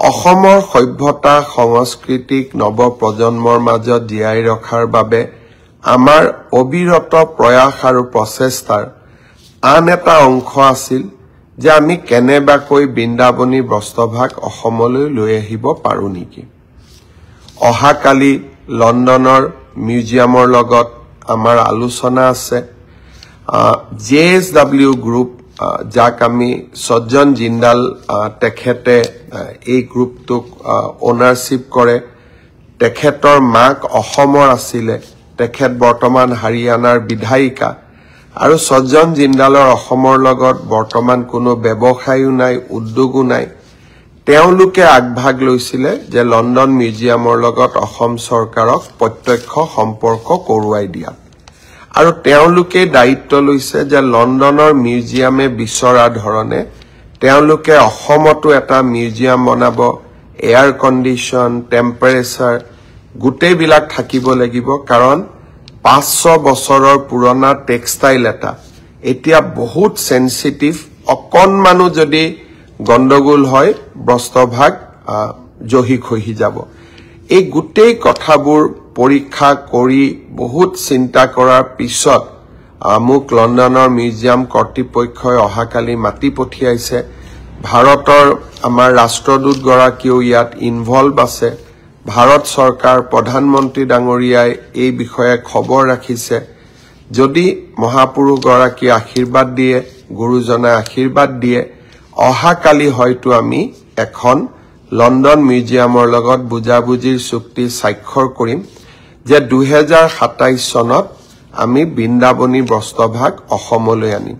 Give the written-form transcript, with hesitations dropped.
অসমৰ সভ্যতা সংস্কৃতিক নৱপ্ৰজন্মৰ মাজত জীয়াই ৰখাৰ বাবে আমাৰ অবিৰত প্ৰয়াস আৰু প্ৰচেষ্টাৰ আন এটা অংশ আছিল যে আমি কেনেবাকৈ বৃন্দাবনী বস্ত্ৰভাগ অসমলৈ লৈ আহিব পাৰো নেকি। অহাকালি লণ্ডনৰ মিউজিয়ামৰ লগত আমাৰ আলোচনা আছে। JSW গ্ৰুপ যাক আমি সজ্জন জিন্দাল তেখেতে এই গ্ৰুপটোক ওনাৰশ্বিপ কৰে। তেখেতৰ মাক অসমৰ আছিলে, তেখেত বৰ্তমান হাৰিয়ানাৰ বিধায়িকা আৰু সজ্জন জিন্দালৰ অসমৰ লগত বৰ্তমান কোনো ব্যৱসায়ও নাই, উদ্যোগো নাই। তেওঁলোকে আগভাগ লৈছিলে যে লণ্ডন মিউজিয়ামৰ লগত অসম চৰকাৰক প্ৰত্যক্ষ সম্পৰ্ক কৰোৱাই দিয়া আৰু তেওঁলোকে দায়িত্ব লৈছে যে লণ্ডনৰ মিউজিয়ামে বিচৰা ধৰণে তেওঁলোকে অসমতো এটা মিউজিয়াম বনাব। এয়াৰ কণ্ডিশ্যন, টেম্পাৰেচাৰ গোটেইবিলাক থাকিব লাগিব, কাৰণ 500 বছৰৰ পুৰণা টেক্সটাইল এটা এতিয়া বহুত সেনচিটিভ। অকণমানো যদি গণ্ডগোল হয় বস্ত্ৰভাগ জহি খহি যাব। এই গোটেই কথাবোৰ পৰীক্ষা কৰি বহুত চিন্তা কৰাৰ পিছত মোক লণ্ডনৰ মিউজিয়াম কৰ্তৃপক্ষই অহাকালি মাতি পঠিয়াইছে। ভাৰতৰ আমাৰ ৰাষ্ট্ৰদূতগৰাকীও ইয়াত ইনভলভ আছে। ভাৰত চৰকাৰ প্ৰধানমন্ত্ৰী ডাঙৰীয়াই এই বিষয়ে খবৰ ৰাখিছে। যদি মহাপুৰুষগৰাকী আশীৰ্বাদ দিয়ে, গুৰুজনে আশীৰ্বাদ দিয়ে, অহাকালি হয়তো আমি এখন লণ্ডন মিউজিয়ামৰ লগত বুজাবুজিৰ চুক্তি স্বাক্ষৰ কৰিম যে 2027 চনত আমি বৃন্দাবনী বস্ত্ৰভাগ অসমলৈ আনিম।